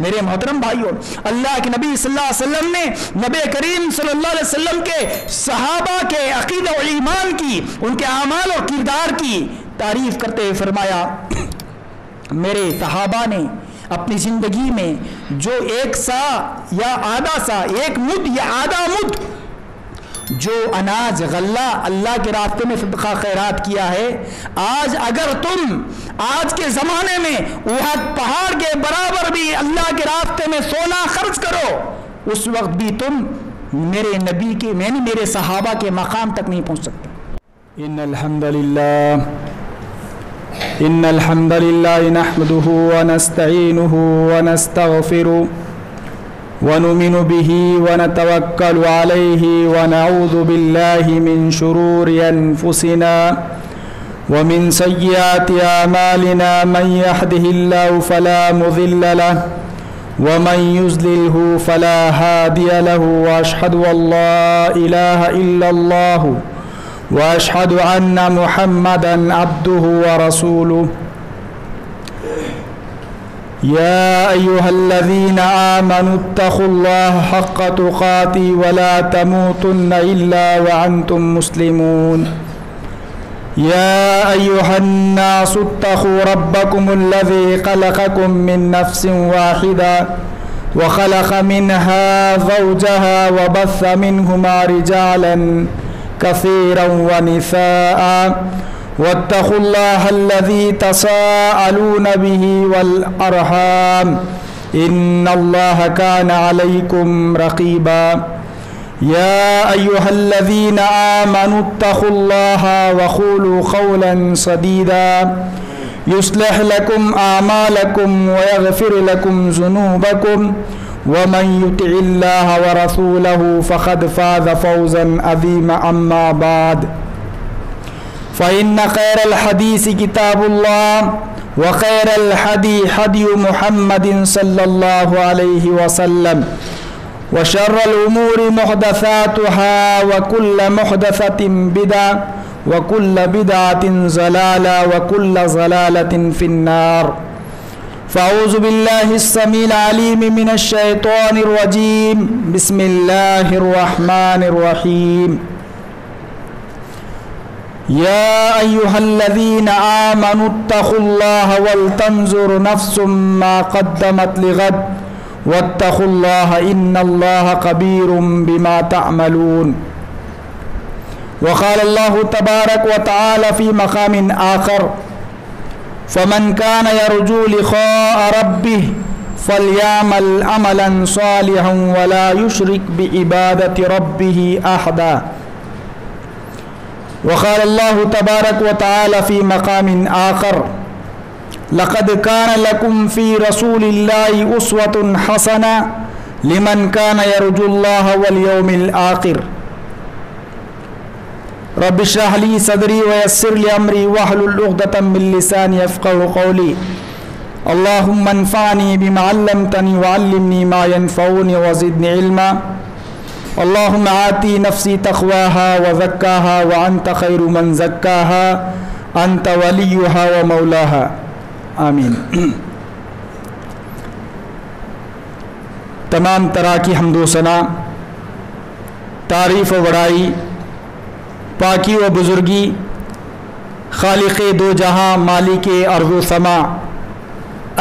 میرے محترم بھائیوں، اللہ کے نبی صلی اللہ علیہ وسلم نے نبی کریم صلی اللہ علیہ وسلم کے صحابہ کے عقیدہ و ایمان کی، ان کے اعمال اور کردار کی تعریف کرتے ہوئے فرمایا، میرے صحابہ نے اپنی زندگی میں جو 1 سا یا آدھا سا، 1 مد یا آدھا مد جو اناج غلہ اللہ کے راستے میں صدقہ خیرات کیا ہے، آج اگر تم آج کے زمانے میں احد پہاڑ کے برابر بھی اللہ کے راستے میں سونا خرچ کرو، اس وقت بھی تم میرے نبی کے میرے صحابہ کے مقام تک نہیں پہنچ سکتے۔ ان الحمد لله نحمده ونستعينه ونستغفره ونؤمن به ونتوكل عليه ونعوذ بالله من شرور أنفسنا ومن سيئات أعمالنا، من يهده الله فلا مضل له ومن يضلله فلا هادي له، وأشهد أن لا إله إلا الله وأشهد أن محمدا عبده ورسوله۔ يا أيها الذين آمنوا اتقوا الله حق تقاته ولا تموتن إلا وأنتم مسلمون۔ يا أيها الناس اتقوا ربكم الذي خلقكم من نفس واحدة وخلق منها زوجها وبث منهما رجالا كثيرا ونساء، واتقوا الله الذي تساءلون به والأرحام إن الله كان عليكم رقيبا۔ يا أيها الذين آمنوا اتقوا الله وقولوا قولا سديدا يصلح لكم أعمالكم ويغفر لكم ذنوبكم، ومن يطع الله ورسوله فقد فاز فوزا عظيما، أما بعد فإن خير الحديث كتاب الله وخير الهدي هدي محمد صلى الله عليه وسلم، وشر الأمور محدثاتها وكل محدثة بدعة وكل بدعة ضلالة وكل ضلالة في النار۔ فأعوذ بالله السميع العليم من الشيطان الرجيم، بسم الله الرحمن الرحيم۔ يا أيها الذين آمنوا اتقوا الله ولتنظر نفس ما قدمت لغد واتقوا الله إن الله خبير بما تعملون۔ وقال الله تبارك وتعالى في مقام آخر، فمن كان يرجو لقاء ربه فليعمل عملا صالحا ولا يشرك بعبادة ربه أحدا۔ وقال الله تبارك وتعالى في مقام آخر، لقد كان لكم في رسول الله أسوة حسنة لمن كان يرجو الله واليوم الآخر۔ رب اشرح لي صدري ويسر لي أمري واحلل عقدة من لساني يفقهوا قولي، اللهم انفعني بما علمتني وعلمني ما ينفعني وزدني علما، اللهم آتي نفسي تقواها وزكاها وأنت خير من زكاها أنت وليها ومولاها، آمین۔ تمام طرح کی حمد و ثنا، تعریف و بڑائی، پاکی و بزرگی خالق دو جہاں مالک ارض و سما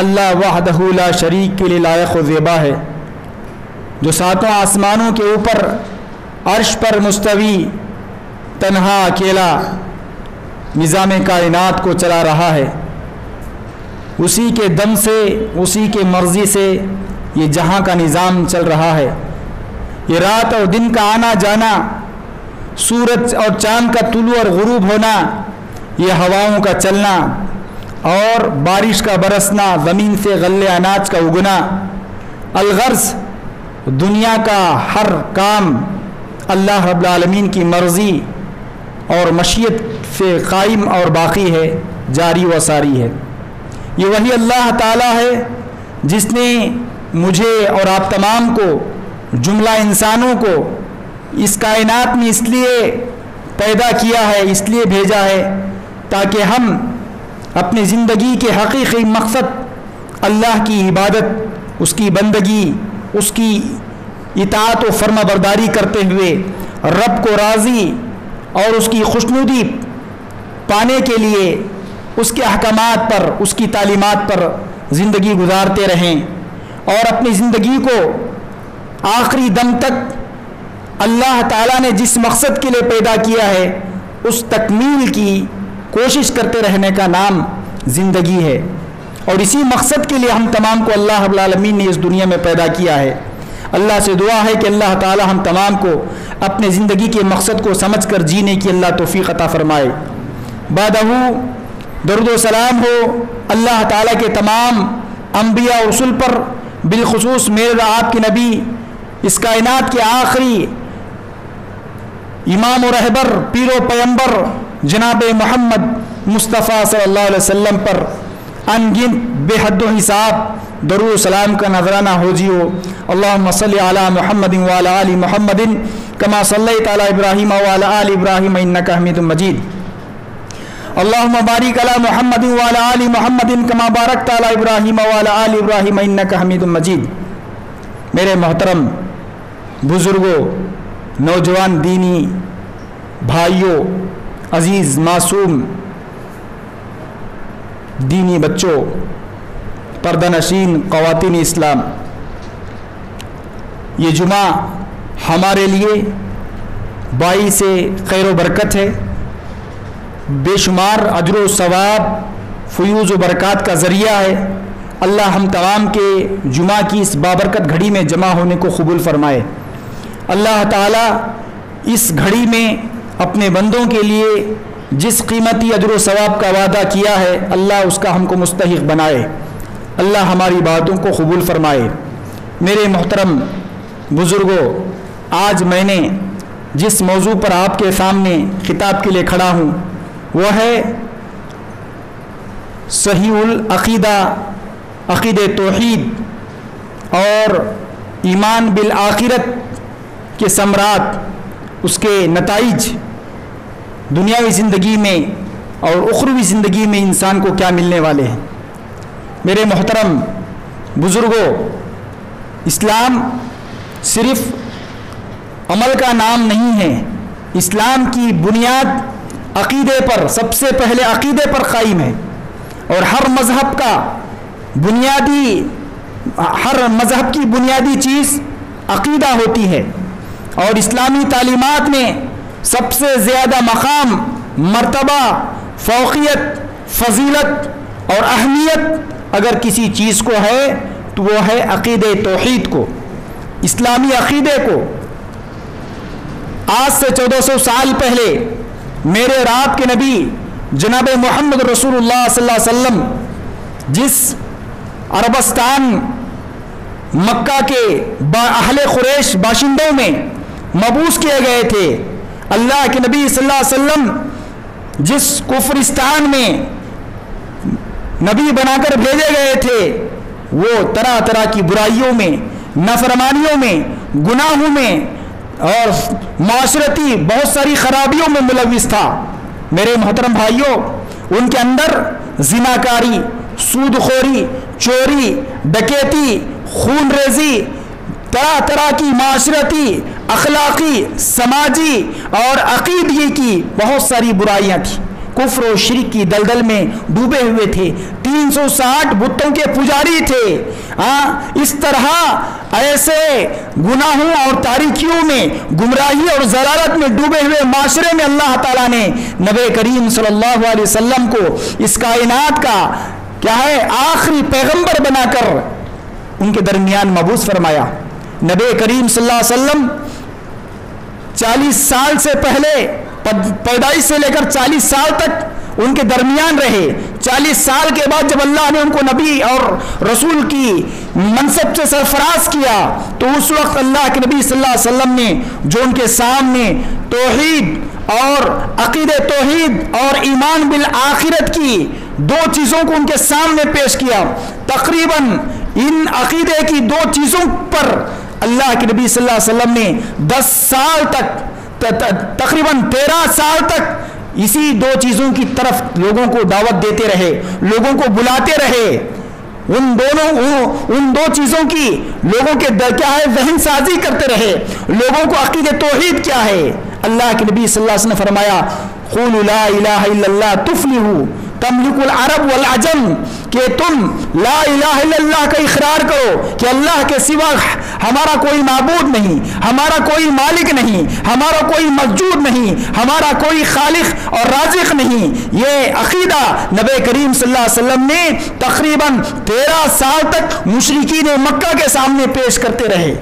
اللہ وحدہ لا شریک کے لیے لائق و زیبا ہے، جو ساتوں آسمانوں کے اوپر عرش پر مستوی تنہا اکیلا نظام کائنات کو چلا رہا ہے۔ اسی کے دم سے، اسی کے مرضی سے یہ جہاں کا نظام چل رہا ہے۔ یہ رات اور دن کا آنا جانا، سورج اور چاند کا طلوع اور غروب ہونا، یہ ہواؤں کا چلنا اور بارش کا برسنا، زمین سے غلے اناج کا اگنا، الغرض دنیا کا ہر کام اللہ رب العالمین کی مرضی اور مشیت سے قائم اور باقی ہے، جاری و ساری ہے۔ یہ وہی اللہ تعالیٰ ہے جس نے مجھے اور آپ تمام کو، جملہ انسانوں کو اس کائنات میں اس لیے پیدا کیا ہے، اس لیے بھیجا ہے تاکہ ہم اپنی زندگی کے حقیقی مقصد اللہ کی عبادت اس کی بندگی، اس کی اطاعت و فرما برداری کرتے ہوئے رب کو راضی اور اس کی خوشنودی پانے کے لیے اس کے احکامات پر، اس کی تعلیمات پر زندگی گزارتے رہیں اور اپنی زندگی کو آخری دم تک اللہ تعالیٰ نے جس مقصد کے لیے پیدا کیا ہے اس تکمیل کی کوشش کرتے رہنے کا نام زندگی ہے۔ اور اسی مقصد کے لیے ہم تمام کو اللہ رب العالمین نے اس دنیا میں پیدا کیا ہے۔ اللہ سے دعا ہے کہ اللہ تعالیٰ ہم تمام کو اپنے زندگی کے مقصد کو سمجھ کر جینے کی اللہ توفیق عطا فرمائے۔ بعدہ درود و سلام ہو اللہ تعالیٰ کے تمام انبیاء اور رسل پر، بالخصوص میرے آپ کے نبی، اس کائنات کے آخری امام و رہبر، پیر و پیمبر جناب محمد مصطفیٰ صلی اللہ علیہ وسلم پر ان گنت بے حد و حساب درود و سلام کا نذرانہ ہو جیو۔ اللہم صلی علی محمد وعلی آل محمد کما صلیت علی ابراہیم وعلی آل ابراہیم انک حمید مجید۔ اللہم بارک علی محمد وعلی آل محمد کما بارکت علی ابراہیم وعلی آل ابراہیم انک حمید مجید۔ میرے محترم بزرگوں، نوجوان دینی بھائیوں، عزیز معصوم دینی بچوں، پردہ نشین خواتین اسلام، یہ جمعہ ہمارے لیے باعث خیر و برکت ہے، بے شمار اجر و ثواب، فیوز و برکات کا ذریعہ ہے۔ اللہ ہم تمام کے جمعہ کی اس بابرکت گھڑی میں جمع ہونے کو قبول فرمائے۔ اللہ تعالیٰ اس گھڑی میں اپنے بندوں کے لیے جس قیمتی اجر و ثواب کا وعدہ کیا ہے، اللہ اس کا ہم کو مستحق بنائے۔ اللہ ہماری باتوں کو قبول فرمائے۔ میرے محترم بزرگوں، آج میں نے جس موضوع پر آپ کے سامنے خطاب کے لیے کھڑا ہوں وہ ہے صحیح العقیدہ، عقیدہ توحید اور ایمان بالآخرت کے ثمرات، اس کے نتائج دنیاوی زندگی میں اور اخروی زندگی میں انسان کو کیا ملنے والے ہیں۔ میرے محترم بزرگوں، اسلام صرف عمل کا نام نہیں ہے، اسلام کی بنیاد عقیدے پر، سب سے پہلے عقیدے پر قائم ہے، اور ہر مذہب کی بنیادی چیز عقیدہ ہوتی ہے، اور اسلامی تعلیمات میں سب سے زیادہ مقام، مرتبہ، فوقیت، فضیلت اور اہمیت اگر کسی چیز کو ہے تو وہ ہے عقیدہ توحید کو، اسلامی عقیدے کو۔ آج سے 1400 سال پہلے میرے رات کے نبی جناب محمد رسول اللہ صلی اللہ علیہ وسلم جس عربستان مکہ کے اہل قریش باشندوں میں مبعوث کیے گئے تھے، اللہ کے نبی صلی اللہ علیہ وسلم جس کفرستان میں نبی بنا کر بھیجے گئے تھے، وہ طرح طرح کی برائیوں میں، نافرمانیوں میں، گناہوں میں اور معاشرتی بہت ساری خرابیوں میں ملوث تھا۔ میرے محترم بھائیوں، ان کے اندر زناکاری، سود خوری، چوری، ڈکیتی، خون ریزی، طرح طرح کی معاشرتی، اخلاقی، سماجی اور عقیدگی کی بہت ساری برائیاں تھیں۔ کفر و شرک کی دلدل میں ڈوبے ہوئے تھے، 360 بتوں کے پجاری تھے۔ اس طرح ایسے گناہوں اور تاریکیوں میں، گمراہی اور ضلالت میں ڈوبے ہوئے معاشرے میں اللہ تعالیٰ نے نبی کریم صلی اللہ علیہ وسلم کو اس کائنات کا کیا ہے آخری پیغمبر بنا کر ان کے درمیان مبعوث فرمایا۔ نبی کریم صلی اللہ علیہ وسلم 40 سال سے پہلے، پیدائش سے لے کر 40 سال تک ان کے درمیان رہے۔ 40 سال کے بعد جب اللہ نے ان کو نبی اور رسول کی منصب سے سرفراز کیا تو اس وقت اللہ کے نبی صلی اللہ علیہ وسلم نے جو ان کے سامنے توحید اور عقیدہ توحید اور ایمان بالآخرت کی دو چیزوں کو ان کے سامنے پیش کیا، تقریباً ان عقیدے کی دو چیزوں پر اللہ کے نبی صلی اللہ علیہ وسلم نے 10 سال تک، تقریباً 13 سال تک اسی دو چیزوں کی طرف لوگوں کو دعوت دیتے رہے، لوگوں کو بلاتے رہے۔ ان دو چیزوں کی لوگوں کے کیا ہے ذہن سازی کرتے رہے. لوگوں کو عقیدہ توحید کیا ہے. اللہ کے نبی صلی اللہ علیہ وسلم نے فرمایا قولوا لا الہ الا اللہ تفلحوا تملک العرب والعجم, کہ تم لا الہ الا اللہ کا اقرار کرو کہ اللہ کے سوا ہمارا کوئی معبود نہیں, ہمارا کوئی مالک نہیں, ہمارا کوئی مسجود نہیں, ہمارا کوئی خالق اور رازق نہیں. یہ عقیدہ نبی کریم صلی اللہ علیہ وسلم نے تقریباً 13 سال تک مشرکین مکہ کے سامنے پیش کرتے رہے.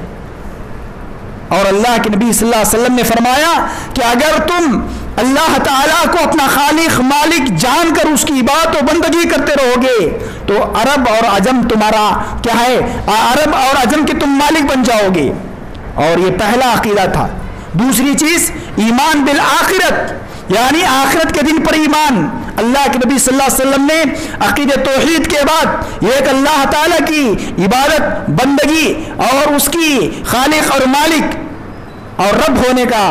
اور اللہ کے نبی صلی اللہ علیہ وسلم نے فرمایا کہ اگر تم اللہ تعالیٰ کو اپنا خالق مالک جان کر اس کی عبادت و بندگی کرتے رہو گے تو عرب اور عجم تمہارا کیا ہے, عرب اور عجم کے تم مالک بن جاؤ گے. اور یہ پہلا عقیدہ تھا. دوسری چیز ایمان بالآخرت, یعنی آخرت کے دن پر ایمان. اللہ کے نبی صلی اللہ علیہ وسلم نے عقیدہ توحید کے بعد ایک اللہ تعالیٰ کی عبادت بندگی اور اس کی خالق اور مالک اور رب ہونے کا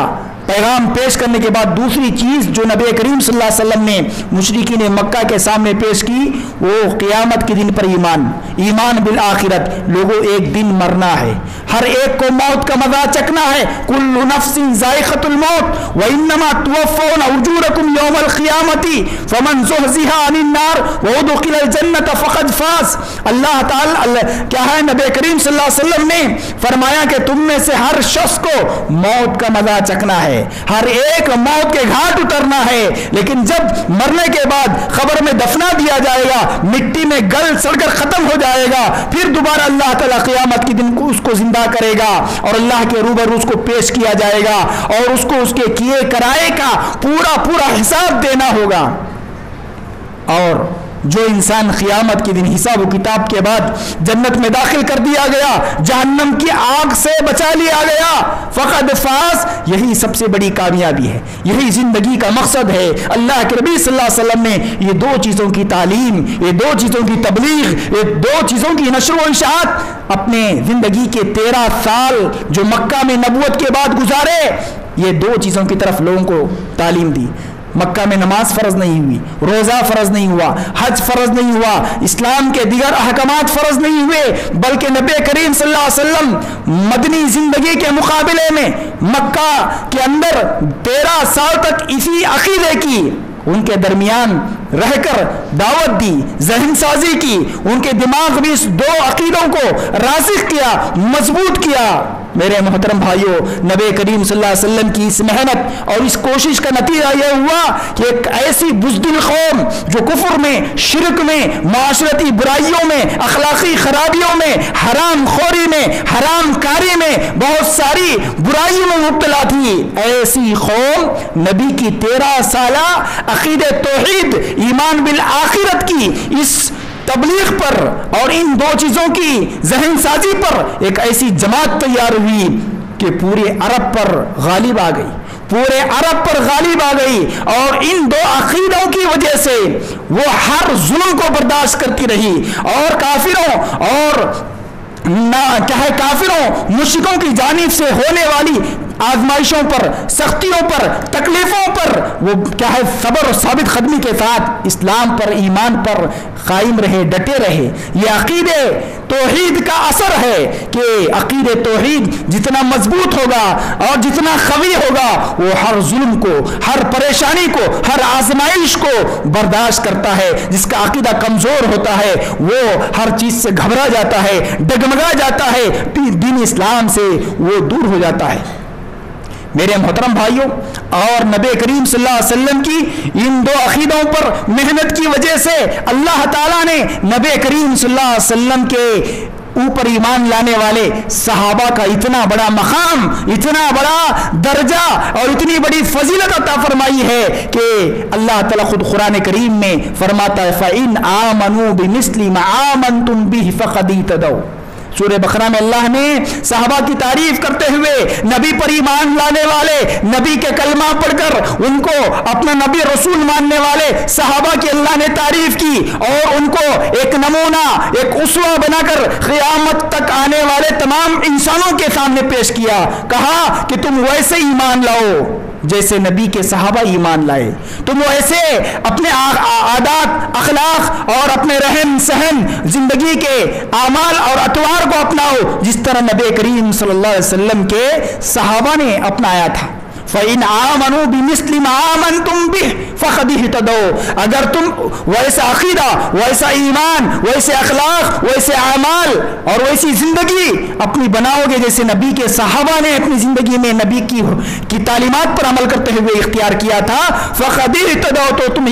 پیغام پیش کرنے کے بعد دوسری چیز جو نبی کریم صلی اللہ علیہ وسلم نے مشرکین مکہ کے سامنے پیش کی وہ قیامت کے دن پر ایمان. ایمان بالآخرت, لوگوں ایک دن مرنا ہے, ہر ایک کو موت کا مزہ چکنا ہے. کل نفس ذائقۃ الموت وانما توفون اجورکم یوم القیامۃ فمن زحزح عن النار وادخل الجنۃ فقد فاز. اللہ تعالی کیا ہے نبی کریم صلی اللہ علیہ وسلم نے فرمایا کہ تم میں سے ہر شخص کو موت کا مزہ چکنا ہے, ہر ایک موت کے گھاٹ اترنا ہے. لیکن جب مرنے کے بعد قبر میں دفنا دیا جائے گا, مٹی میں گل سڑ کر ختم ہو جائے گا, پھر دوبارہ اللہ تعالیٰ قیامت کے دن اس کو زندہ کرے گا اور اللہ کے روبرو اس کو پیش کیا جائے گا اور اس کو اس کے کیے کرائے کا پورا حساب دینا ہوگا. اور جو انسان قیامت کے دن حساب و کتاب کے بعد جنت میں داخل کر دیا گیا, جہنم کی آگ سے بچا لیا گیا, فقد فاز. یہی سب سے بڑی کامیابی ہے, یہی زندگی کا مقصد ہے. اللہ کے نبی صلی اللہ علیہ وسلم نے یہ دو چیزوں کی تعلیم, یہ دو چیزوں کی تبلیغ, یہ دو چیزوں کی نشر و اشاعت اپنے زندگی کے 13 سال جو مکہ میں نبوت کے بعد گزارے, یہ دو چیزوں کی طرف لوگوں کو تعلیم دی. مکہ میں نماز فرض نہیں ہوئی, روزہ فرض نہیں ہوا, حج فرض نہیں ہوا, اسلام کے دیگر احکامات فرض نہیں ہوئے, بلکہ نبی کریم صلی اللہ علیہ وسلم مدنی زندگی کے مقابلے میں مکہ کے اندر 13 سال تک اسی عقیدے کی ان کے درمیان رہ کر دعوت دی, ذہن سازی کی, ان کے دماغ میں اس دو عقیدوں کو راسخ کیا, مضبوط کیا. میرے محترم بھائیوں, نبی کریم صلی اللہ علیہ وسلم کی اس محنت اور اس کوشش کا نتیجہ یہ ہوا کہ ایک ایسی بزدل قوم جو کفر میں, شرک میں, معاشرتی برائیوں میں, اخلاقی خرابیوں میں, حرام خوری میں, حرام کاری میں, بہت ساری برائیوں میں مبتلا تھی, ایسی قوم نبی کی 13 سالہ عقیدہ توحید ایمان بالآخرت کی اس تبلیغ پر اور ان دو چیزوں کی ذہن سازی پر ایک ایسی جماعت تیار ہوئی کہ پورے عرب پر غالب آ گئی, پورے عرب پر غالب آ گئی. اور ان دو عقیدوں کی وجہ سے وہ ہر ظلم کو برداشت کرتی رہی اور کافروں اور کافروں مشرکوں کی جانب سے ہونے والی آزمائشوں پر, سختیوں پر, تکلیفوں پر وہ کیا ہے صبر اور ثابت قدمی کے ساتھ اسلام پر, ایمان پر قائم رہے, ڈٹے رہے. یہ عقیدے توحید کا اثر ہے کہ عقیدے توحید جتنا مضبوط ہوگا اور جتنا قوی ہوگا وہ ہر ظلم کو, ہر پریشانی کو, ہر آزمائش کو برداشت کرتا ہے. جس کا عقیدہ کمزور ہوتا ہے وہ ہر چیز سے گھبرا جاتا ہے, ڈگمگا جاتا ہے, دین اسلام سے وہ دور ہو جاتا ہے. میرے محترم بھائیوں, اور نبی کریم صلی اللہ علیہ وسلم کی ان دو عقیدوں پر محنت کی وجہ سے اللہ تعالیٰ نے نبی کریم صلی اللہ علیہ وسلم کے اوپر ایمان لانے والے صحابہ کا اتنا بڑا مقام, اتنا بڑا درجہ اور اتنی بڑی فضیلت عطا فرمائی ہے کہ اللہ تعالیٰ خود قرآن کریم میں فرماتا ہے فَإِنْ آمَنُوا بِمِثْلِ مَا آمَنْتُمْ بِهِ فَقَدْ اهْتَدَوْا. سورہ بقرہ میں اللہ نے صحابہ کی تعریف کرتے ہوئے نبی پر ایمان لانے والے, نبی کے کلمہ پڑھ کر ان کو اپنا نبی رسول ماننے والے صحابہ کی اللہ نے تعریف کی اور ان کو ایک نمونہ, ایک اسوہ بنا کر قیامت تک آنے والے تمام انسانوں کے سامنے پیش کیا. کہا کہ تم ویسے ایمان لاؤ جیسے نبی کے صحابہ ایمان لائے، تم ایسے اپنے عادات، اخلاق اور اپنے رہن سہن، زندگی کے اعمال اور اطوار کو اپناؤ جس طرح نبی کریم صلی اللہ علیہ وسلم کے صحابہ نے اپنایا تھا۔ فَإِنْ آمَنُوا بِمِثْلِ مَا آمَنْتُمْ بِهِ فَقَدِ اهْتَدَوْا، اگر تم ویسا عقیدہ، ویسا ایمان، ویسے اخلاق، ویسے اعمال اور ویسی زندگی اپنی بناؤ گے جیسے نبی کے صحابہ نے اپنی زندگی میں نبی کی تعلیمات پر عمل کرتے ہوئے اختیار کیا تھا، فَقَدِ اهْتَدَوْا، تو تم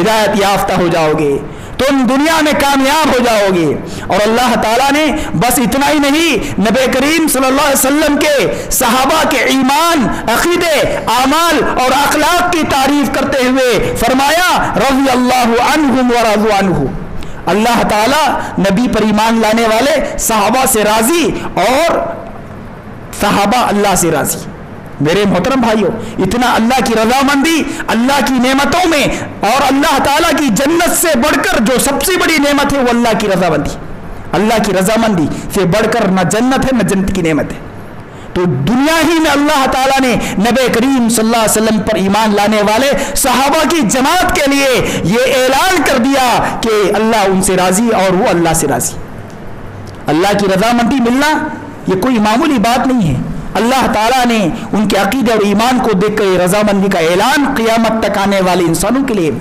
ہدایت یافتہ ہو جاؤ گے، تم دنیا میں کامیاب ہو جاؤ گے۔ اور اللہ تعالیٰ نے بس اتنا ہی نہیں، نبی کریم صلی اللہ علیہ وسلم کے صحابہ کے ایمان، عقیدے، اعمال اور اخلاق کی تعریف کرتے ہوئے فرمایا رضی اللہ عنہم ورضوا عنہ، اللہ تعالیٰ نبی پر ایمان لانے والے صحابہ سے راضی اور صحابہ اللہ سے راضی۔ میرے محترم بھائیوں، اتنا اللہ کی رضامندی، اللہ کی نعمتوں میں اور اللہ تعالیٰ کی جنت سے بڑھ کر جو سب سے بڑی نعمت ہے وہ اللہ کی رضامندی، اللہ کی رضامندی سے بڑھ کر نہ جنت ہے نہ جنت کی نعمت ہے۔ تو دنیا ہی میں اللہ تعالیٰ نے نبی کریم صلی اللہ علیہ وسلم پر ایمان لانے والے صحابہ کی جماعت کے لیے یہ اعلان کر دیا کہ اللہ ان سے راضی اور وہ اللہ سے راضی۔ اللہ کی رضامندی ملنا یہ کوئی معمولی بات نہیں ہے۔ اللہ تعالیٰ نے ان کے عقیدے اور ایمان کو دیکھ کر رضامندی کا اعلان قیامت تک آنے والے انسانوں کے لیے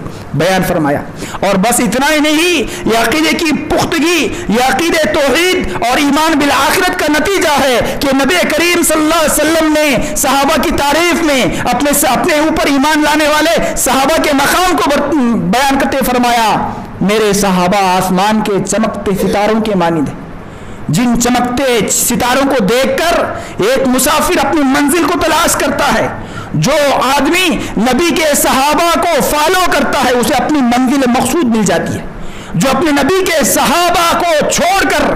بیان فرمایا۔ اور بس اتنا ہی نہیں، یہ عقیدے کی پختگی، یہ عقیدے توحید اور ایمان بالآخرت کا نتیجہ ہے کہ نبی کریم صلی اللہ علیہ وسلم نے صحابہ کی تعریف میں اپنے اوپر ایمان لانے والے صحابہ کے مقام کو بیان کرتے فرمایا میرے صحابہ آسمان کے چمکتے ستاروں کے مانند ہیں، جن چمکتے ستاروں کو دیکھ کر ایک مسافر اپنی منزل کو تلاش کرتا ہے۔ جو آدمی نبی کے صحابہ کو فالو کرتا ہے اسے اپنی منزل مقصود مل جاتی ہے۔ جو اپنے نبی کے صحابہ کو چھوڑ کر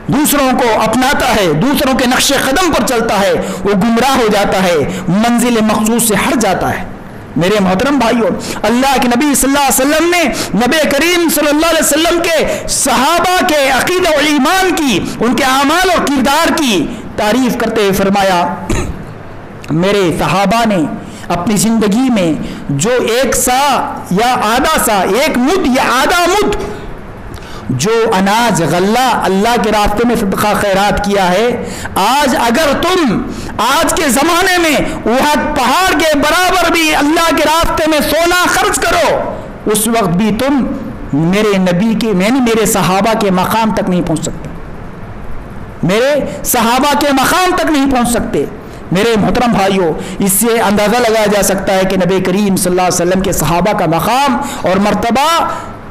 دوسروں کو اپناتا ہے، دوسروں کے نقش قدم پر چلتا ہے، وہ گمراہ ہو جاتا ہے، منزل مقصود سے ہٹ جاتا ہے۔ میرے محترم بھائیوں، اللہ کے نبی صلی اللہ علیہ وسلم نے نبی کریم صلی اللہ علیہ وسلم کے صحابہ کے عقیدہ و ایمان کی، ان کے اعمال اور کردار کی تعریف کرتے ہوئے فرمایا میرے صحابہ نے اپنی زندگی میں جو ایک سا یا آدھا سا، ایک مد یا آدھا مد جو اناج غلہ اللہ کے راستے میں صدقہ خیرات کیا ہے، آج اگر تم آج کے زمانے میں احد پہاڑ کے برابر بھی اللہ کے راستے میں سونا خرچ کرو، اس وقت بھی تم میرے نبی کے میرے صحابہ کے مقام تک نہیں پہنچ سکتے، میرے صحابہ کے مقام تک نہیں پہنچ سکتے۔ میرے محترم بھائیوں، اس سے اندازہ لگایا جا سکتا ہے کہ نبی کریم صلی اللہ علیہ وسلم کے صحابہ کا مقام اور مرتبہ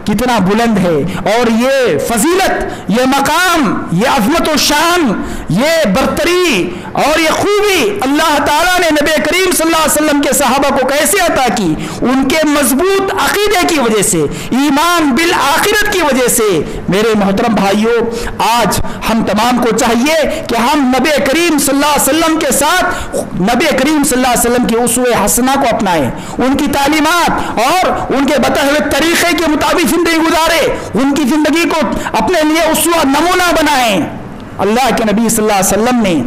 کتنا بلند ہے، اور یہ فضیلت، یہ مقام، یہ عظمت و شان، یہ برتری اور یہ خوبی اللہ تعالیٰ نے نبی کریم صلی اللہ علیہ وسلم کے صحابہ کو کیسے عطا کی؟ ان کے مضبوط عقیدے کی وجہ سے، ایمان بالآخرت کی وجہ سے۔ میرے محترم بھائیوں، آج ہم تمام کو چاہیے کہ ہم نبی کریم صلی اللہ علیہ وسلم کے ساتھ نبی کریم صلی اللہ علیہ وسلم کے اسوہ حسنہ کو اپنائیں، ان کی تعلیمات اور ان کے بتائے ہوئے طریقے کے مطابق زندگی گزارے، ان کی زندگی کو اپنے لیے اسوہ نمونہ بنائیں۔ اللہ کے نبی صلی اللہ علیہ وسلم نے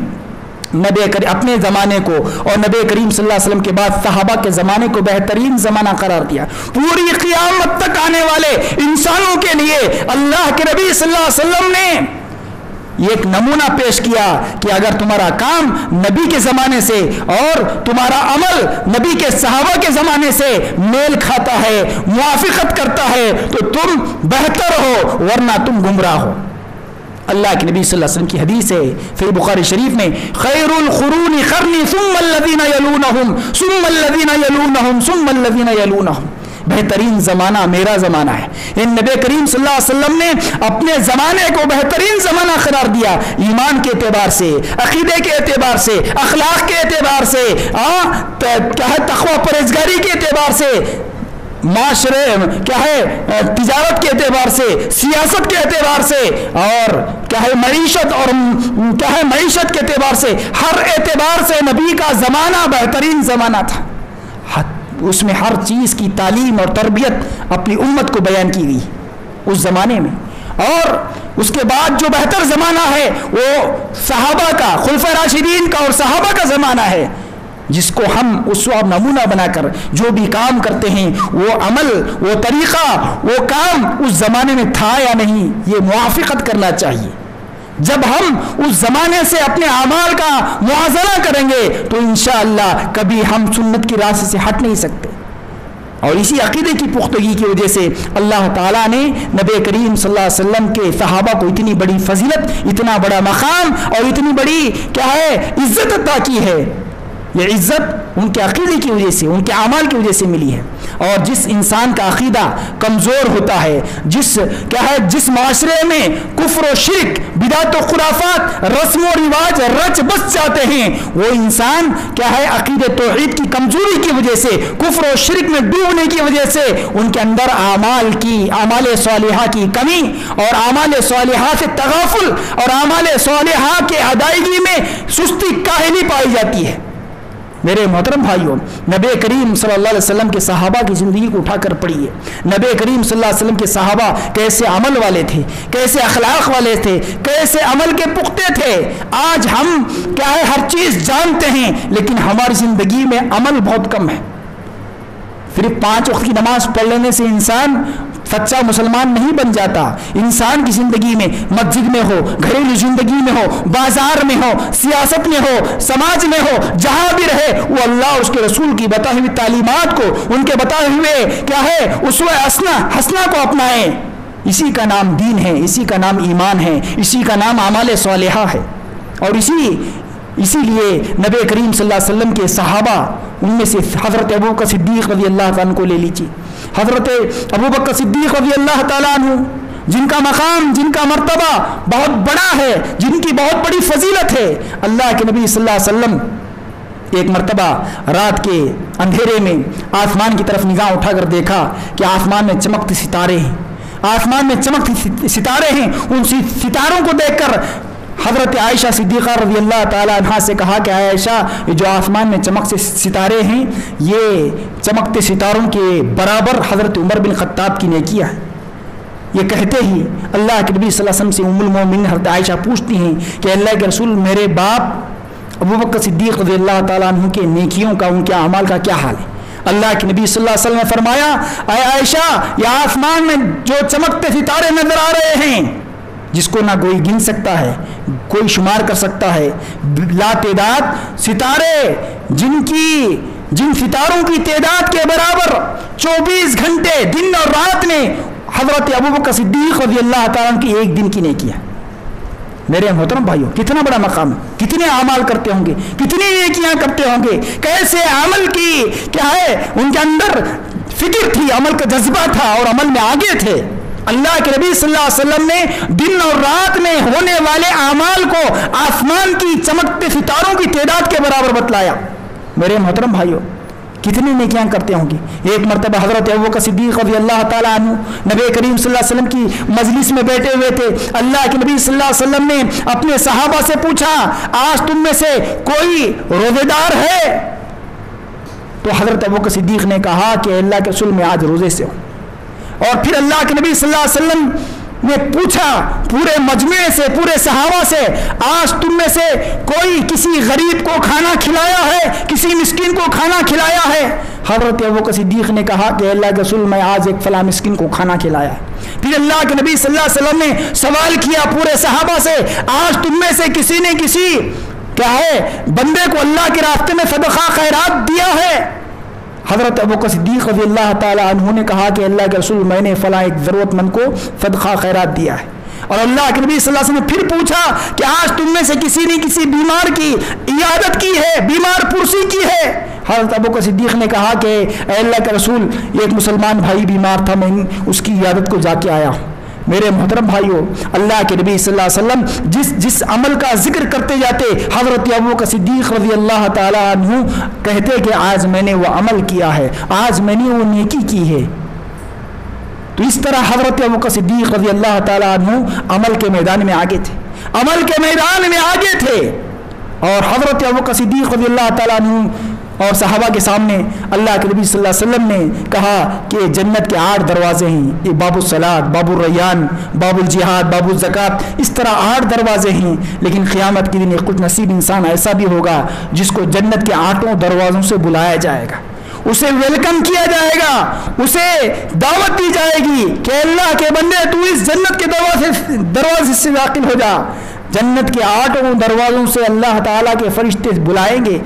اپنے زمانے کو اور نبی کریم صلی اللہ علیہ وسلم کے بعد صحابہ کے زمانے کو بہترین زمانہ قرار دیا۔ پوری قیامت تک آنے والے انسانوں کے لیے اللہ کے نبی صلی اللہ علیہ وسلم نے ایک نمونہ پیش کیا کہ اگر تمہارا کام نبی کے زمانے سے اور تمہارا عمل نبی کے صحابہ کے زمانے سے میل کھاتا ہے، موافقت کرتا ہے، تو تم بہتر ہو ورنہ تم گمراہ ہو۔ اللہ کے نبی صلی اللہ علیہ وسلم کی حدیث ہے صحیح بخاری شریف میں، خیر القرون قرنی ثم الذین یلونہم ثم الذین یلونہم ثم الذین یلونہم، بہترین زمانہ میرا زمانہ ہے۔ ان نبی کریم صلی اللہ علیہ وسلم نے اپنے زمانے کو بہترین زمانہ قرار دیا، ایمان کے اعتبار سے، عقیدے کے اعتبار سے، اخلاق کے اعتبار سے، تقوی پرہیزگاری کے اعتبار سے، معاشرے کیا ہے تجارت کے اعتبار سے، سیاست کے اعتبار سے، اور کیا ہے معیشت اور کیا ہے معیشت کے اعتبار سے، ہر اعتبار سے نبی کا زمانہ بہترین زمانہ تھا۔ اس میں ہر چیز کی تعلیم اور تربیت اپنی امت کو بیان کی گئی اس زمانے میں۔ اور اس کے بعد جو بہتر زمانہ ہے وہ صحابہ کا، خلفائے راشدین کا اور صحابہ کا زمانہ ہے۔ جس کو ہم اسوہ نمونہ بنا کر جو بھی کام کرتے ہیں وہ عمل، وہ طریقہ، وہ کام اس زمانے میں تھا یا نہیں، یہ موافقت کرنا چاہیے۔ جب ہم اس زمانے سے اپنے اعمال کا موازنہ کریں گے تو انشاءاللہ کبھی ہم سنت کی راستے سے ہٹ نہیں سکتے۔ اور اسی عقیدے کی پختگی کی وجہ سے اللہ تعالیٰ نے نبی کریم صلی اللہ علیہ وسلم کے صحابہ کو اتنی بڑی فضیلت، اتنا بڑا مقام اور اتنی بڑی کیا ہے عزت عطا کی ہے۔ یہ عزت ان کے عقیدے کی وجہ سے، ان کے اعمال کی وجہ سے ملی ہے۔ اور جس انسان کا عقیدہ کمزور ہوتا ہے، جس معاشرے میں کفر و شرک، بدعت و خرافات، رسم و رواج رچ بس جاتے ہیں، وہ انسان عقیدہ توحید کی کمزوری کی وجہ سے، کفر و شرک میں ڈوبنے کی وجہ سے ان کے اندر اعمال صالحہ کی کمی اور اعمال صالحہ سے تغافل اور اعمال صالحہ کے ادائیگی میں سستی کاہلی پائی جاتی ہے۔ میرے محترم بھائیوں، نبی کریم صلی اللہ علیہ وسلم کے صحابہ کی زندگی کو اٹھا کر پڑھیے۔ نبی کریم صلی اللہ علیہ وسلم کے صحابہ کیسے عمل والے تھے، کیسے اخلاق والے تھے، کیسے عمل کے پختے تھے۔ آج ہم ہر چیز جانتے ہیں لیکن ہماری زندگی میں عمل بہت کم ہے۔ صرف 5 وقت کی نماز پڑھ لینے سے انسان سچا مسلمان نہیں بن جاتا۔ انسان کی زندگی میں، مسجد میں ہو، گھریلو زندگی میں ہو، بازار میں ہو، سیاست میں ہو، سماج میں ہو، جہاں بھی رہے وہ اللہ اور اس کے رسول کی بتائی ہوئی تعلیمات کو، ان کے بتائے ہوئے اسوہ حسنہ کو اپنائیں۔ اسی کا نام دین ہے، اسی کا نام ایمان ہے، اسی کا نام اعمال صالحہ ہے۔ اور اسی لیے نبی کریم صلی اللہ علیہ وسلم کے صحابہ، ان میں سے حضرت ابوبکر صدیق رضی اللہ تعالیٰ عنہ کو لے لیجیے۔ حضرت ابوبکر صدیق رضی اللہ تعالیٰ عنہ، جن کا مقام، جن کا مرتبہ بہت بڑا ہے، جن کی بہت بڑی فضیلت ہے۔ اللہ کے نبی صلی اللہ علیہ وسلم ایک مرتبہ رات کے اندھیرے میں آسمان کی طرف نگاہ اٹھا کر دیکھا کہ آسمان میں چمکتے ستارے ہیں، آسمان میں چمکتے ستارے ہیں۔ ان ستاروں کو دیکھ کر حضرت عائشہ صدیقہ رضی اللہ تعالیٰ عنہا سے کہا کہ عائشہ، یہ جو آسمان میں چمکتے ستارے ہیں، یہ چمکتے ستاروں کے برابر حضرت عمر بن خطاب کی نیکیاں ہیں۔ یہ کہتے ہی اللہ کے نبی صلی اللہ علیہ وسلم سے ام المومنین حضرت عائشہ پوچھتی ہیں کہ اللہ کے رسول، میرے باپ ابوبکر صدیق رضی اللہ تعالیٰ عنہ کے نیکیوں کا، ان کے اعمال کا کیا حال ہے؟ اللہ کے نبی صلی اللہ علیہ وسلم نے فرمایا، اے عائشہ، یہ آسمان میں جو چمکتے ستارے نظر آ رہے ہیں، جس کو نہ کوئی گن سکتا ہے، کوئی شمار کر سکتا ہے، لا تعداد ستارے، جن ستاروں کی تعداد کے برابر 24 گھنٹے دن اور رات میں حضرت ابوبکر صدیق رضی اللہ تعالیٰ کی ایک دن کی نیکیاں۔ میرے محترم بھائیوں، کتنا بڑا مقام، کتنے اعمال کرتے ہوں گے، کتنی نیکیاں کرتے ہوں گے، کیسے عمل کی ان کے اندر فکر تھی، عمل کا جذبہ تھا اور عمل میں آگے تھے۔ اللہ کے نبی صلی اللہ علیہ وسلم نے دن اور رات میں ہونے والے اعمال کو آسمان کی چمکتے ستاروں کی تعداد کے برابر بتلایا۔ میرے محترم بھائیوں، کتنی نیکیاں کرتے ہوں گے۔ ایک مرتبہ حضرت ابوبکر صدیق رضی اللہ تعالیٰ عنہ نبی کریم صلی اللہ علیہ وسلم کی مجلس میں بیٹھے ہوئے تھے۔ اللہ کے نبی صلی اللہ علیہ وسلم نے اپنے صحابہ سے پوچھا، آج تم میں سے کوئی روزے دار ہے؟ تو حضرت ابوبکر صدیق نے کہا کہ اللہ کے رسول، میں آج روزے سے ہوں۔ اور پھر اللہ کے نبی صلی اللہ علیہ وسلم نے پوچھا پورے مجمع سے، پورے صحابہ سے، آج تم میں سے کوئی کسی غریب کو کھانا کھلایا ہے، کسی مسکین کو کھانا کھلایا ہے؟ حضرت ابوبکر صدیق نے کہا کہ اللہ کے رسول، میں آج ایک فلاں مسکین کو کھانا کھلایا ہے۔ پھر اللہ کے نبی صلی اللہ علیہ وسلم نے سوال کیا پورے صحابہ سے، آج تم میں سے کسی نے کسی بندے کو اللہ کے راستے میں صدقہ خیرات دیا ہے؟ حضرت ابوبکر صدیق رضی اللہ تعالیٰ عنہ نے کہا کہ اللہ کے رسول، میں نے فلاں ایک ضرورت مند کو صدقہ خیرات دیا ہے۔ اور اللہ کے نبی صلی اللہ علیہ وسلم نے پھر پوچھا کہ آج تم میں سے کسی نے کسی بیمار کی عیادت کی ہے، بیمار پرسی کی ہے؟ حضرت ابوبکر صدیق نے کہا کہ اے اللہ کے رسول، ایک مسلمان بھائی بیمار تھا، میں اس کی عیادت کو جا کے آیا ہوں۔ میرے محترم بھائیوں، اللہ کے نبی صلی اللہ علیہ وسلم جس عمل کا ذکر کرتے جاتے، حضرت ابوبکر صدیق رضی اللہ تعالیٰ عنہ کہتے کہ آج میں نے وہ عمل کیا ہے، آج میں نے وہ نیکی کی ہے۔ تو اس طرح حضرت ابوبکر صدیق رضی اللہ تعالیٰ عنہ عمل کے میدان میں آگے تھے، عمل کے میدان میں آگے تھے۔ اور حضرت ابوبکر صدیق رضی اللہ تعالیٰ عنہ اور صحابہ کے سامنے اللہ کے نبی صلی اللہ علیہ وسلم نے کہا کہ جنت کے 8 دروازے ہیں، یہ باب الصلاۃ، باب الریان، باب الجہاد، باب الزکات، اس طرح 8 دروازے ہیں، لیکن قیامت کے دن ایک خوش نصیب انسان ایسا بھی ہوگا جس کو جنت کے 8 دروازوں سے بلایا جائے گا، اسے ویلکم کیا جائے گا، اسے دعوت دی جائے گی کہ اللہ کے بندے تو اس جنت کے دروازے سے داخل ہو جا۔ جنت کے 8 دروازوں سے اللہ تعالیٰ کے فرشتے بلائیں گے۔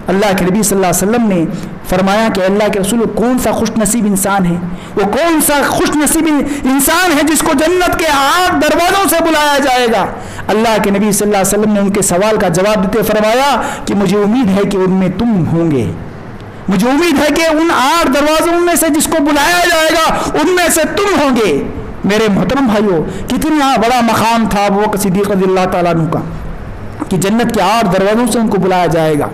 اللہ کے نبی صلی اللہ علیہ وسلم نے فرمایا کہ اللہ کے رسول کون سا خوش نصیب انسان ہے، وہ کون سا خوش نصیب انسان ہے جس کو جنت کے 8 دروازوں سے بلایا جائے گا۔ اللہ کے نبی صلی اللہ علیہ وسلم نے ان کے سوال کا جواب دیتے فرمایا کہ مجھے امید ہے کہ ان میں تم ہوں گے، مجھے امید ہے کہ ان 8 دروازوں میں سے جس کو بلایا جائے گا ان میں سے تم ہوں گے۔ میرے محترم بھائیوں، کتنا بڑا مقام تھا ابو بکر صدیق رضی اللہ تعالیٰ عنہ کا کہ جنت کے 8 دروازوں سے ان کو بلایا جائے گا۔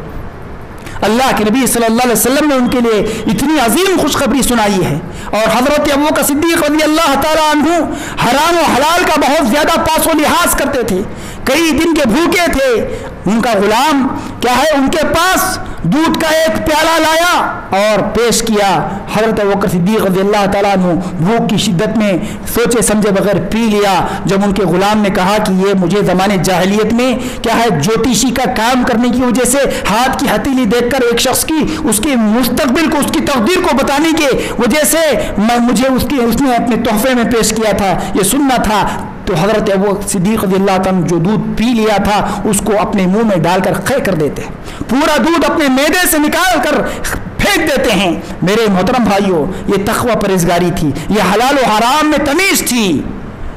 اللہ کے نبی صلی اللہ علیہ وسلم نے ان کے لیے اتنی عظیم خوشخبری سنائی ہے، اور حضرت ابو بکر صدیق رضی اللہ تعالیٰ عنہ حرام و حلال کا بہت زیادہ پاس و لحاظ کرتے تھے، کئی دن کے بھوکے تھے، ان کا غلام کیا ہے ان کے پاس دودھ کا ایک پیالہ لایا اور پیش کیا، حضرت ابو بکر صدیق رضی اللہ تعالیٰ عنہ بھوک کی شدت میں سوچے سمجھے بغیر پی لیا۔ جب ان کے غلام نے کہا کہ یہ مجھے زمانے جاہلیت میں کیا ہے جوتیشی کا کام کرنے کی وجہ سے ہاتھ کی ہتھیلی دیکھ کر ایک شخص کی اس کے مستقبل کو اس کی تقدیر کو بتانے کے وجہ سے مجھے اس نے اپنے تحفے میں پیش کیا تھا، یہ سننا تھا، تو حضرت ابو صدیق رضی اللہ عنہ جو دودھ پی لیا تھا اس کو اپنے منہ میں ڈال کر قے کر دیتے، پورا دودھ اپنے معدے سے نکال کر پھینک دیتے ہیں۔ میرے محترم بھائیوں، یہ تقوی پرہیزگاری تھی، یہ حلال و حرام میں تمیز تھی،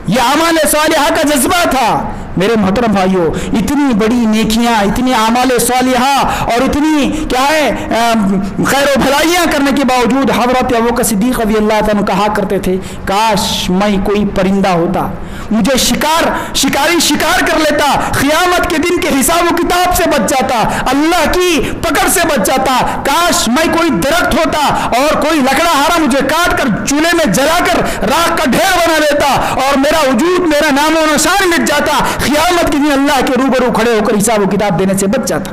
یہ اعمال صالحہ کا جذبہ تھا۔ میرے محترم بھائیوں، اتنی بڑی نیکیاں، اتنی اعمال صالحہ اور اتنی کیا ہے خیر و بھلائیاں کرنے کے باوجود حضرت ابو بکر صدیق رضی اللہ عنہ کہا کرتے تھے کاش میں کوئی پرندہ ہوتا، مجھے شکاری شکار کر لیتا، قیامت کے دن کے حساب و کتاب سے بچ جاتا، اللہ کی پکڑ سے بچ جاتا، کاش میں کوئی درخت ہوتا اور کوئی لکڑا ہارا مجھے کاٹ کر چولہے میں جلا کر راکھ کا ڈھیر بنا دیتا اور میرا وجود، میرا نام و نشان مٹ جاتا، قیامت کے دن اللہ کے روبرو کھڑے ہو کر حساب و کتاب دینے سے بچ جاتا۔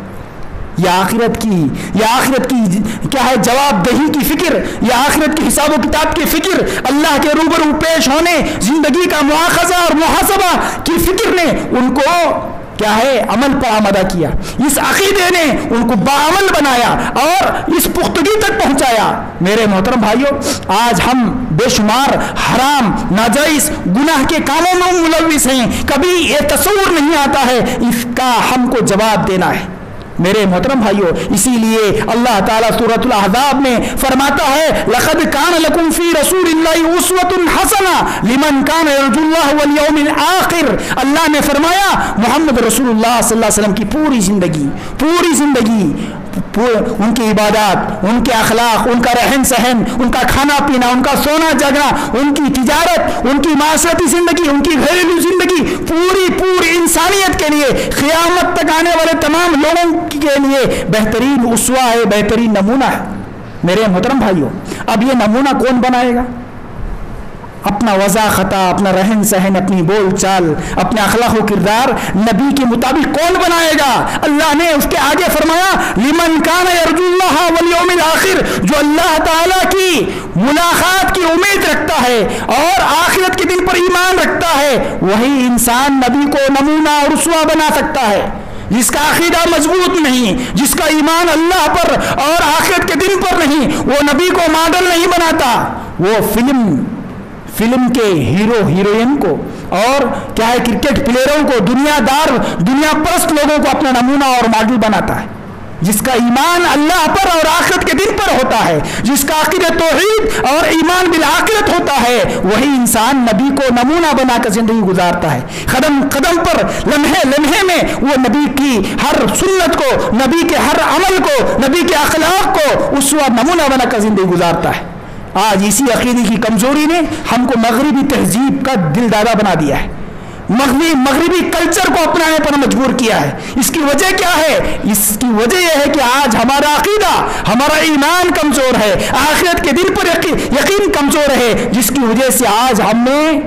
یا آخرت کی کیا ہے جواب دہی کی فکر، یا آخرت کی حساب و کتاب کی فکر، اللہ کے روبرو پیش ہونے، زندگی کا مواخذہ اور محاسبہ کی فکر نے ان کو کیا ہے عمل پر آمادہ کیا، اس عقیدے نے ان کو باعمل بنایا اور اس پختگی تک پہنچایا۔ میرے محترم بھائیوں، آج ہم بے شمار حرام ناجائز گناہ کے کاموں میں ملوث ہیں، کبھی یہ تصور نہیں آتا ہے اس کا ہم کو جواب دینا ہے۔ میرے محترم بھائیوں، اسی لیے اللہ تعالیٰ سورۃ الاحزاب میں فرماتا ہے لَقَدْ كَانَ لَكُمْ فِي رَسُولِ اللَّهِ أُسْوَةٌ حَسَنَةٌ لِمَنْ كَانَ يَرْجُو اللَّهَ وَالْيَوْمِ الْآخِرِ۔ اللہ نے فرمایا محمد رسول اللہ صلی اللہ علیہ وسلم کی پوری زندگی ان کی عبادات، ان کے اخلاق، ان کا رہن سہن، ان کا کھانا پینا، ان کا سونا جاگنا، ان کی تجارت، ان کی معاشرتی زندگی، ان کی گھریلو زندگی، پوری انسانیت کے لیے، قیامت تک آنے والے تمام لوگوں کے لیے بہترین اسوہ ہے، بہترین نمونہ ہے۔ میرے محترم بھائیوں، اب یہ نمونہ کون بنائے گا؟ اپنا وضع خطا، اپنا رہن سہن، اپنی بول چال، اپنا اخلاق و کردار نبی کے مطابق کون بنائے گا؟ اللہ نے اس کے آگے فرمایا لمن کان یرجو اللہ والیوم الآخر، جو اللہ تعالیٰ کی ملاقات کی امید رکھتا ہے اور آخرت کے دن پر ایمان رکھتا ہے، وہی انسان نبی کو نمونہ اور اسوہ بنا سکتا ہے۔ جس کا عقیدہ مضبوط نہیں، جس کا ایمان اللہ پر اور آخرت کے دن پر نہیں، وہ نبی کو ماڈل نہیں بناتا، وہ فلم کے ہیرو ہیروئن کو اور کیا ہے کرکٹ پلیئروں کو، دنیا پرست لوگوں کو اپنا نمونہ اور ماڈل بناتا ہے۔ جس کا ایمان اللہ پر اور آخرت کے دن پر ہوتا ہے، جس کا عقیدہ توحید اور ایمان بالآخرت ہوتا ہے، وہی انسان نبی کو نمونہ بنا کر زندگی گزارتا ہے۔ قدم قدم پر، لمحے میں وہ نبی کی ہر سنت کو، نبی کے ہر عمل کو، نبی کے اخلاق کو اسوہ نمونہ بنا کر زندگی گزارتا ہے۔ آج اسی عقیدے کی کمزوری نے ہم کو مغربی تہذیب کا دل دادا بنا دیا ہے، مغربی کلچر کو اپنانے پر مجبور کیا ہے۔ اس کی وجہ کیا ہے؟ اس کی وجہ یہ ہے کہ آج ہمارا عقیدہ، ہمارا ایمان کمزور ہے، آخرت کے دن پر یقین کمزور ہے، جس کی وجہ سے آج ہم میں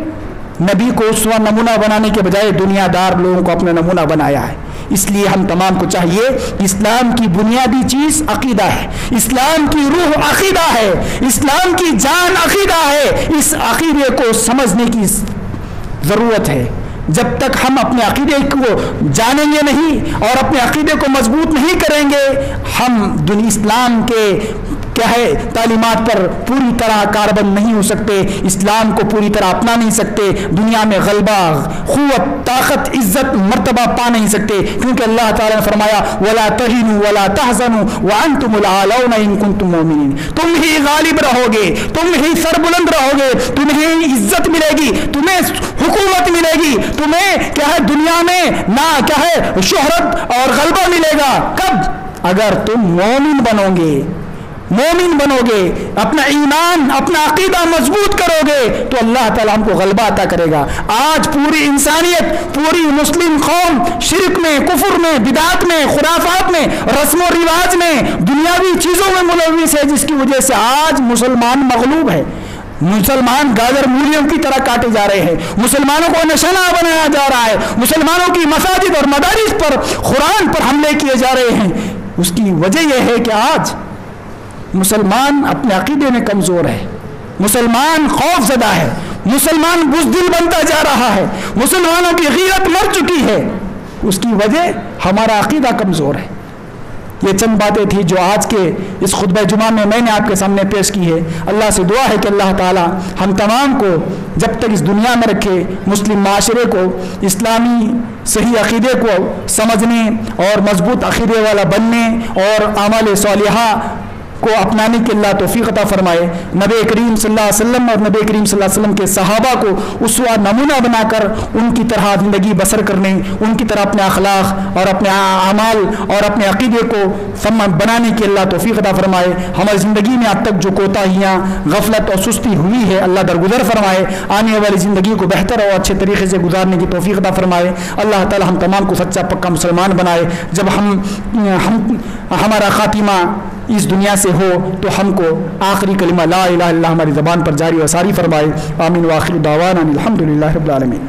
نبی کو اسوہ نمونہ بنانے کے بجائے دنیا دار لوگوں کو اپنا نمونہ بنایا ہے. اس لیے ہم تمام کو چاہیے، اسلام کی بنیادی چیز عقیدہ ہے، اسلام کی روح عقیدہ ہے، اسلام کی جان عقیدہ ہے. اس عقیدے کو سمجھنے کی ضرورت ہے. جب تک ہم اپنے عقیدے کو جانیں گے نہیں اور اپنے عقیدے کو مضبوط نہیں کریں گے، ہم دنیا اسلام کے کیا ہے تعلیمات پر پوری طرح کاربند نہیں ہو سکتے، اسلام کو پوری طرح اپنا نہیں سکتے، دنیا میں غلبہ، قوت، طاقت، عزت، مرتبہ پا نہیں سکتے، کیونکہ اللہ تعالیٰ نے فرمایا وَلَا تَهِنُوا وَلَا تَحْزَنُوا وَأَنْتُمُ الْأَعْلَوْنَ إِن كُنتُم مُؤْمِنِينَ. تم ہی غالب رہو گے، تم ہی سربلند رہو گے، تمہیں عزت ملے گی، تمہیں حکومت ملے گی، تمہیں کیا ہے دنیا میں نہ کیا ہے شہرت اور غلبہ ملے گا. کب؟ اگر تم مومن بنو گے، مومن بنو گے، اپنا ایمان، اپنا عقیدہ مضبوط کرو گے تو اللہ تعالیٰ ہم کو غلبہ عطا کرے گا. آج پوری انسانیت، پوری مسلم قوم شرک میں، کفر میں، بدعت میں، خرافات میں، رسم و رواج میں، دنیاوی چیزوں میں ملوث ہے، جس کی وجہ سے آج مسلمان مغلوب ہے. مسلمان گاجر مولیوں کی طرح کاٹے جا رہے ہیں، مسلمانوں کو نشانہ بنایا جا رہا ہے، مسلمانوں کی مساجد اور مدارس پر قرآن پر حملے کیے جا رہے ہیں. اس کی وجہ یہ ہے کہ آج مسلمان اپنے عقیدے میں کمزور ہے، مسلمان خوف زدہ ہے، مسلمان بزدل بنتا جا رہا ہے، مسلمانوں کی غیرت مر چکی ہے. اس کی وجہ ہمارا عقیدہ کمزور ہے. یہ چند باتیں تھیں جو آج کے اس خطبہ جمعہ میں نے آپ کے سامنے پیش کی ہے. اللہ سے دعا ہے کہ اللہ تعالی ہم تمام کو جب تک اس دنیا میں رکھے، مسلم معاشرے کو اسلامی صحیح عقیدے کو سمجھنے اور مضبوط عقیدے والا بننے اور اعمال صالحہ کو اپنانے کی اللہ توفیق عطا فرمائے. نبی کریم صلی اللہ علیہ وسلم اور نبی کریم صلی اللہ علیہ وسلم کے صحابہ کو اسوہ نمونہ بنا کر ان کی طرح زندگی بسر کرنے، ان کی طرح اپنے اخلاق اور اپنے اعمال اور اپنے عقیدے کو بنانے کی اللہ توفیق عطا فرمائے. ہماری زندگی میں اب تک جو کوتاہیاں، غفلت اور سستی ہوئی ہے اللہ درگزر فرمائے. آنے والی زندگی کو بہتر اور اچھے طریقے سے گزارنے کی توفیق عطا فرمائے. اللہ تعالی ہم تمام کو سچا پکا مسلمان بنائے. جب ہمارا خاتمہ اس دنیا سے ہو تو ہم کو آخری کلمہ لا الہ الا اللہ ہماری زبان پر جاری و ساری فرمائے. آمین. وآخر دعوانا الحمدللہ رب العالمین.